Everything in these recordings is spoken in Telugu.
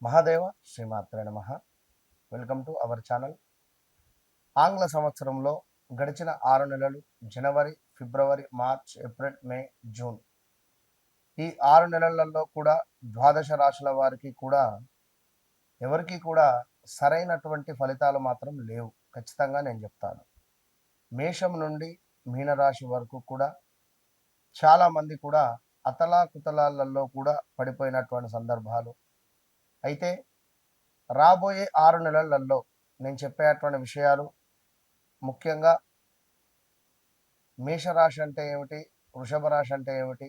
మహాదేవ శ్రీమాత్రే నమః. Welcome to our channel. ఆంగ్ల సంవత్సరంలో గడిచిన 6 నెలలు జనవరి, ఫిబ్రవరి, మార్చ్, ఏప్రిల్, మే, జూన్ ఈ 6 నెలలలో కూడా ద్వాదశ రాశుల వారికి కూడా ఎవరికి కూడా సరైనటువంటి ఫలితాలు మాత్రం లేవు. ఖచ్చితంగా నేను చెప్తాను. మేషం నుండి మీనరాశి వరకు కూడా చాలామంది కూడా అతలాకుతలాలలో కూడా పడిపోయినటువంటి సందర్భాలు. అయితే రాబోయే 6 నెలలలో నేను చెప్పేటువంటి విషయాలు ముఖ్యంగా మేషరాశి అంటే ఏమిటి, వృషభ రాశి అంటే ఏమిటి,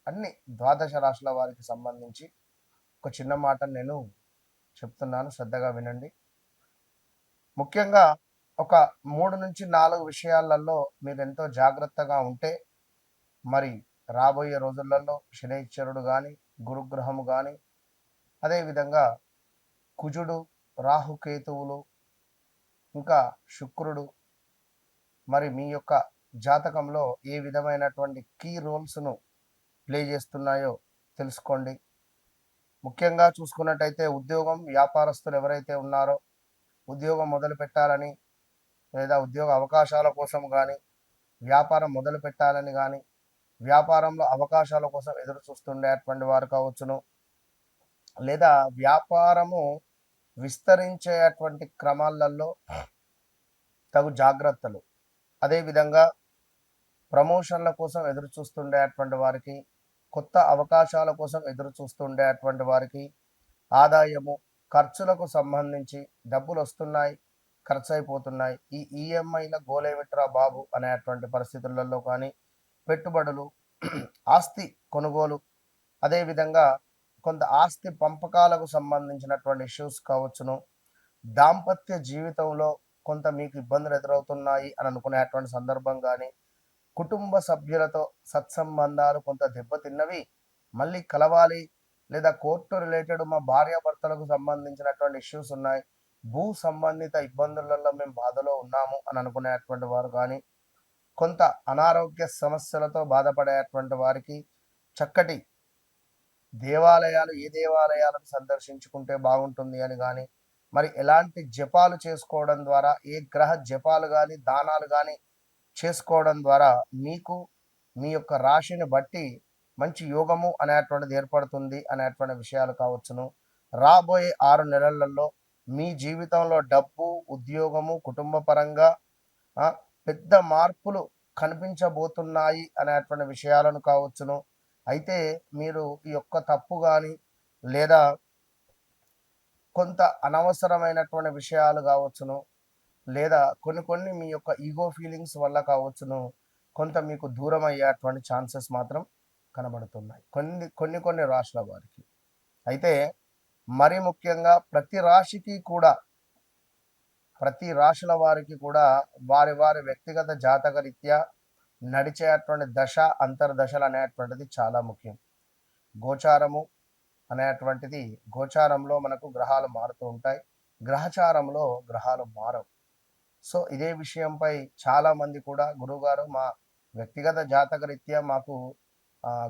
అన్ని ద్వాదశ రాశుల వారికి సంబంధించి ఒక చిన్న మాట నేను చెప్తున్నాను, శ్రద్ధగా వినండి. ముఖ్యంగా ఒక 3-4 విషయాలలో మీరు ఎంతో జాగ్రత్తగా ఉంటే మరి రాబోయే రోజులలో శనైశ్వరుడు కానీ, గురుగ్రహము కానీ, అదేవిధంగా కుజుడు, రాహుకేతువులు, ఇంకా శుక్రుడు మరి మీ యొక్క జాతకంలో ఏ విధమైనటువంటి కీ రోల్స్ను ప్లే చేస్తున్నాయో తెలుసుకోండి. ముఖ్యంగా చూసుకున్నట్టయితే ఉద్యోగం, వ్యాపారస్తులు ఎవరైతే ఉన్నారో ఉద్యోగం మొదలు పెట్టాలని లేదా ఉద్యోగ అవకాశాల కోసం కానీ, వ్యాపారం మొదలు పెట్టాలని కానీ, వ్యాపారంలో అవకాశాల కోసం ఎదురు చూస్తుండేటువంటి వారు కావచ్చును, లేదా వ్యాపారము విస్తరించేటువంటి క్రమాలలో తగు జాగ్రత్తలు, అదేవిధంగా ప్రమోషన్ల కోసం ఎదురు చూస్తుండేటువంటి వారికి, కొత్త అవకాశాల కోసం ఎదురు చూస్తుండేటువంటి వారికి, ఆదాయము, ఖర్చులకు సంబంధించి డబ్బులు వస్తున్నాయి, ఖర్చు అయిపోతున్నాయి, ఈ ఈఎంఐల గోలేమిట్రా బాబు అనేటువంటి పరిస్థితులలో కానీ, పెట్టుబడులు, ఆస్తి కొనుగోలు, అదేవిధంగా కొంత ఆస్తి పంపకాలకు సంబంధించినటువంటి ఇష్యూస్ కావచ్చును, దాంపత్య జీవితంలో కొంత మీకు ఇబ్బందులు ఎదురవుతున్నాయి అని అనుకునేటువంటి సందర్భం కానీ, కుటుంబ సభ్యులతో సత్సంబంధాలు కొంత దెబ్బతిన్నవి, మళ్ళీ కలవాలి, లేదా కోర్టు రిలేటెడ్ మా భార్యాభర్తలకు సంబంధించినటువంటి ఇష్యూస్ ఉన్నాయి, భూ సంబంధిత ఇబ్బందులలో మేము బాధలో ఉన్నాము అని అనుకునేటువంటి వారు కానీ, కొంత అనారోగ్య సమస్యలతో బాధపడేటువంటి వారికి చక్కటి దేవాలయాలు, ఏ దేవాలయాలను సందర్శించుకుంటే బాగుంటుంది అని కానీ, మరి ఎలాంటి జపాలు చేసుకోవడం ద్వారా, ఏ గ్రహ జపాలు కానీ, దానాలు కానీ చేసుకోవడం ద్వారా మీకు మీ యొక్క రాశిని బట్టి మంచి యోగము అనేటువంటిది ఏర్పడుతుంది అనేటువంటి విషయాలు కావచ్చును. రాబోయే 6 నెలలలో మీ జీవితంలో డబ్బు, ఉద్యోగము, కుటుంబ పరంగా పెద్ద మార్పులు కనిపించబోతున్నాయి అనేటువంటి విషయాలను కావచ్చును. అయితే మీరు ఈ యొక్క తప్పు కానీ, లేదా కొంత అనవసరమైనటువంటి విషయాలు కావచ్చును, లేదా కొన్ని మీ యొక్క ఈగో ఫీలింగ్స్ వల్ల కావచ్చును, కొంత మీకు దూరం అయ్యేటువంటి ఛాన్సెస్ మాత్రం కనబడుతున్నాయి కొన్ని రాశుల వారికి. అయితే మరి ముఖ్యంగా ప్రతి రాశుల వారికి కూడా వారి వారి వ్యక్తిగత జాతక రీత్యా నడిచేటువంటి దశ, అంతర్దశలు అనేటువంటిది చాలా ముఖ్యం. గోచారము అనేటువంటిది, గోచారంలో మనకు గ్రహాలు మారుతూ ఉంటాయి, గ్రహచారంలో గ్రహాలు మారవు. సో ఇదే విషయంపై చాలామంది కూడా గురువుగారు మా వ్యక్తిగత జాతక రీత్యా మాకు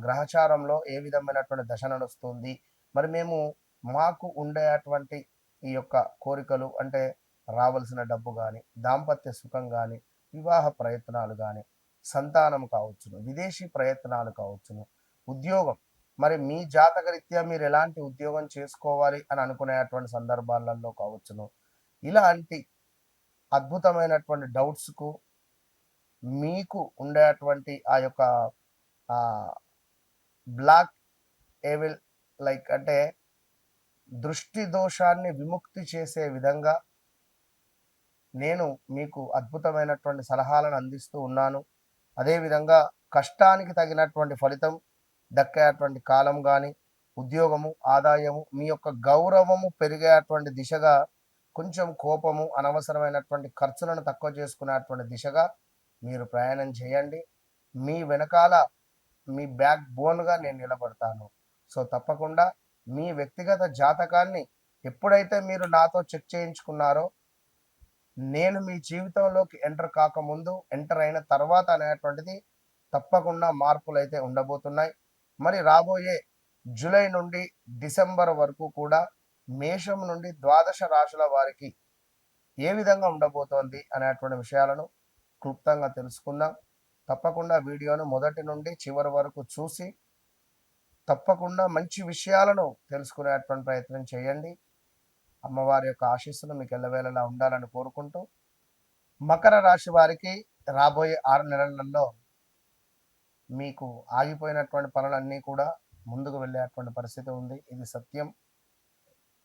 గ్రహచారంలో ఏ విధమైనటువంటి దశ నడుస్తుంది, మరి మేము మాకు ఉండేటువంటి ఈ యొక్క కోరికలు అంటే రావాల్సిన డబ్బు కానీ, దాంపత్య సుఖం కానీ, వివాహ ప్రయత్నాలు కానీ, సంతానం కావచ్చును, విదేశీ ప్రయత్నాలు కావచ్చును, ఉద్యోగం, మరి మీ జాతక రీత్యా మీరు ఎలాంటి ఉద్యోగం చేసుకోవాలి అని అనుకునేటువంటి సందర్భాలలో కావచ్చును, ఇలాంటి అద్భుతమైనటువంటి డౌట్స్కు మీకు ఉండేటువంటి ఆ యొక్క బ్లాక్ ఏవిల్ లైక్ అంటే దృష్టి దోషాన్ని విముక్తి చేసే విధంగా నేను మీకు అద్భుతమైనటువంటి సలహాలను అందిస్తూ ఉన్నాను. అదేవిధంగా కష్టానికి తగినటువంటి ఫలితం దక్కేటువంటి కాలం కానీ, ఉద్యోగము, ఆదాయము, మీ యొక్క గౌరవము పెరిగేటువంటి దిశగా, కొంచెం కోపము, అనవసరమైనటువంటి ఖర్చులను తక్కువ చేసుకునేటువంటి దిశగా మీరు ప్రయాణం చేయండి. మీ వెనకాల మీ బ్యాక్ బోన్గా నేను నిలబడతాను. సో తప్పకుండా మీ వ్యక్తిగత జాతకాన్ని ఎప్పుడైతే మీరు నాతో చెక్ చేయించుకున్నారో, నేను మీ జీవితంలోకి ఎంటర్ అయిన తర్వాత అనేటువంటిది తప్పకుండా మార్పులు అయితే ఉండబోతున్నాయి. మరి రాబోయే జూలై నుండి డిసెంబర్ వరకు కూడా మేషం నుండి ద్వాదశ రాశుల వారికి ఏ విధంగా ఉండబోతోంది అనేటువంటి విషయాలను క్లుప్తంగా తెలుసుకుందాం. తప్పకుండా వీడియోను మొదటి నుండి చివరి వరకు చూసి తప్పకుండా మంచి విషయాలను తెలుసుకునేటువంటి ప్రయత్నం చేయండి. అమ్మవారి యొక్క ఆశీస్సులు మీకు ఎల్లవేళలా ఉండాలని కోరుకుంటూ, మకర రాశి వారికి రాబోయే 6 నెలలలో మీకు ఆగిపోయినటువంటి పనులన్నీ కూడా ముందుకు వెళ్ళేటువంటి పరిస్థితి ఉంది. ఇది సత్యం.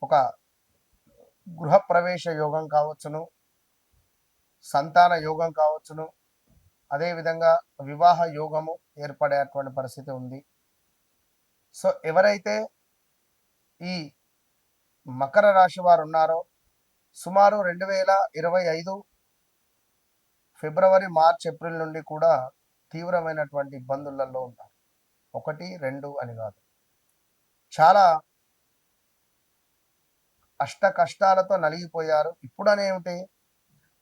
ఒక గృహప్రవేశ యోగం కావచ్చును, సంతాన యోగం కావచ్చును, అదేవిధంగా వివాహ యోగము ఏర్పడేటువంటి పరిస్థితి ఉంది. సో ఎవరైతే ఈ మకర రాశి వారు ఉన్నారో సుమారు 2025 ఫిబ్రవరి, మార్చ్, ఏప్రిల్ నుండి కూడా తీవ్రమైనటువంటి ఇబ్బందులలో ఉన్నారు. 1, 2 అని కాదు, చాలా అష్ట కష్టాలతో నలిగిపోయారు. ఇప్పుడు అనేమిటి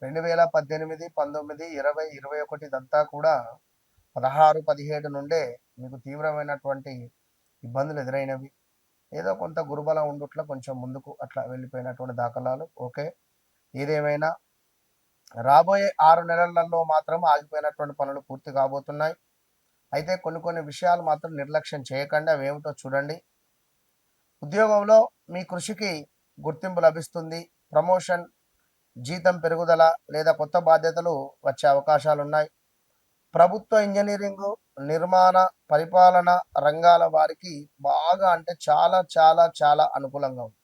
2018, 19, 20, 21 ఇదంతా కూడా 16, 17 నుండే మీకు తీవ్రమైనటువంటి ఇబ్బందులు ఎదురైనవి. ఏదో కొంత గురుబలం ఉండుట్లా కొంచెం ముందుకు అట్లా వెళ్ళిపోయినటువంటి దాఖలాలు. ఓకే, ఏదేమైనా రాబోయే 6 నెలలలో మాత్రం ఆగిపోయినటువంటి పనులు పూర్తి కాబోతున్నాయి. అయితే కొన్ని విషయాలు మాత్రం నిర్లక్ష్యం చేయకండి. అవి ఏమిటో చూడండి. ఉద్యోగంలో మీ కృషికి గుర్తింపు లభిస్తుంది. ప్రమోషన్, జీతం పెరుగుదల లేదా కొత్త బాధ్యతలు వచ్చే అవకాశాలు ఉన్నాయి. ప్రభుత్వ ఇంజనీరింగ్, నిర్మాణ, పరిపాలన రంగాల వారికి బాగా అంటే చాలా చాలా చాలా అనుకూలంగా ఉంది.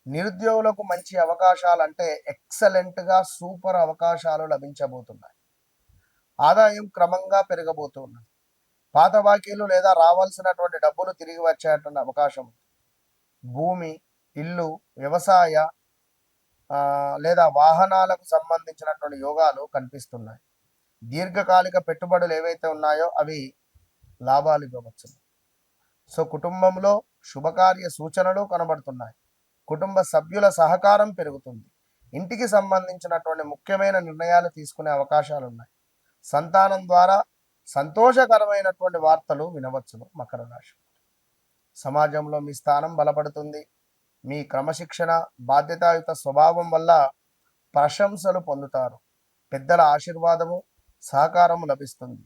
నిరుద్యోగులకు మంచి అవకాశాలు అంటే ఎక్సలెంట్గా సూపర్ అవకాశాలు లభించబోతున్నాయి. ఆదాయం క్రమంగా పెరగబోతున్నది. పాత బాకీలు లేదా రావాల్సినటువంటి డబ్బులు తిరిగి వచ్చేటువంటి అవకాశం ఉంది. భూమి, ఇల్లు, వ్యవసాయ లేదా వాహనాలకు సంబంధించినటువంటి యోగాలు కనిపిస్తున్నాయి. దీర్ఘకాలిక పెట్టుబడులు ఏవైతే ఉన్నాయో అవి లాభాలు ఇవ్వవచ్చు. సో కుటుంబంలో శుభకార్య సూచనలు కనబడుతున్నాయి. కుటుంబ సభ్యుల సహకారం పెరుగుతుంది. ఇంటికి సంబంధించినటువంటి ముఖ్యమైన నిర్ణయాలు తీసుకునే అవకాశాలు ఉన్నాయి. సంతానం ద్వారా సంతోషకరమైనటువంటి వార్తలు వినవచ్చును. మకర రాశి సమాజంలో మీ స్థానం బలపడుతుంది. మీ క్రమశిక్షణ, బాధ్యతాయుత స్వభావం వల్ల ప్రశంసలు పొందుతారు. పెద్దల ఆశీర్వాదము, సహకారము లభిస్తుంది.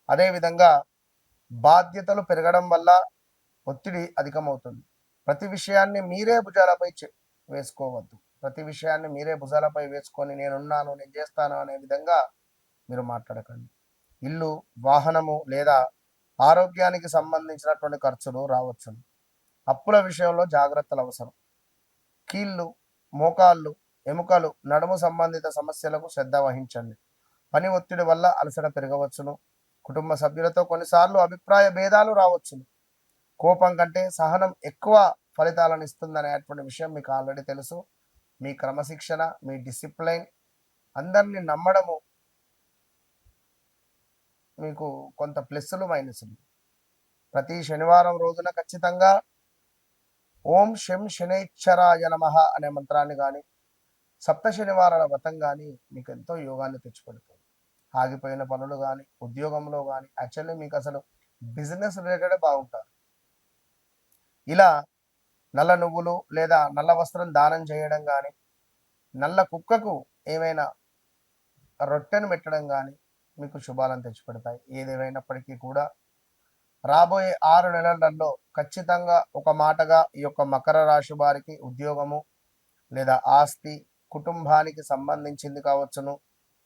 అదేవిధంగా బాధ్యతలు పెరగడం వల్ల ఒత్తిడి అధికమవుతుంది. ప్రతి విషయాన్ని మీరే భుజాలపై వేసుకోవద్దు. ప్రతి విషయాన్ని మీరే భుజాలపై వేసుకొని నేనున్నాను, నేను చేస్తాను అనే విధంగా మీరు మాట్లాడకండి. ఇల్లు, వాహనము లేదా ఆరోగ్యానికి సంబంధించినటువంటి ఖర్చులు రావచ్చును. అప్పుల విషయంలో జాగ్రత్తలు అవసరం. కీళ్ళు, మోకాళ్ళు, ఎముకలు, నడుము సంబంధిత సమస్యలకు శ్రద్ధ వహించండి. పని ఒత్తిడి వల్ల అలసట పెరగవచ్చును. కుటుంబ సభ్యులతో కొన్నిసార్లు అభిప్రాయ భేదాలు రావచ్చును. కోపం కంటే సహనం ఎక్కువ ఫలితాలను ఇస్తుందనేటువంటి విషయం మీకు ఆల్రెడీ తెలుసు. మీ క్రమశిక్షణ, మీ డిసిప్లైన్, అందరినీ నమ్మడము మీకు కొంత ప్లస్సులు మైనస్లు. ప్రతి శనివారం రోజున ఖచ్చితంగా ఓం శం శనైశ్చరాయ నమః అనే మంత్రాన్ని కానీ, సప్త శనివారాల వ్రతం కానీ మీకు ఎంతో యోగాన్ని తెచ్చిపెడుతుంది. ఆగిపోయిన పనులు కానీ, ఉద్యోగంలో కానీ, యాక్చువల్లీ మీకు అసలు బిజినెస్ రిలేటెడ్ బాగుంటారు. ఇలా నల్ల నువ్వులు లేదా నల్ల వస్త్రం దానం చేయడం కానీ, నల్ల కుక్కకు ఏమైనా రొట్టెను పెట్టడం కానీ మీకు శుభాలను తెచ్చిపెడతాయి. ఏదేమైనప్పటికీ కూడా రాబోయే 6 నెలలలో ఖచ్చితంగా ఒక మాటగా ఈ యొక్క మకర రాశి వారికి ఉద్యోగము లేదా ఆస్తి, కుటుంబానికి సంబంధించింది కావచ్చును,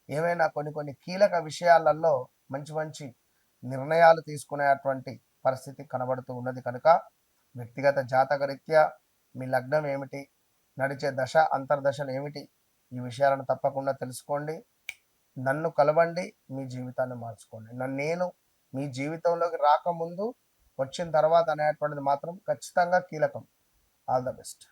ఏమైనా కొన్ని కీలక విషయాలలో మంచి నిర్ణయాలు తీసుకునేటువంటి పరిస్థితి కనబడుతూ ఉన్నది. కనుక వ్యక్తిగత జాతకరీత్యా మీ లగ్నం ఏమిటి, నడిచే దశ అంతర్దశలు ఏమిటి, ఈ విషయాలను తప్పకుండా తెలుసుకోండి. నన్ను కలవండి, మీ జీవితాన్ని మార్చుకోండి. నేను మీ జీవితంలోకి రాకముందు, వచ్చిన తర్వాత అనేటువంటిది మాత్రం ఖచ్చితంగా కీలకం. All the best.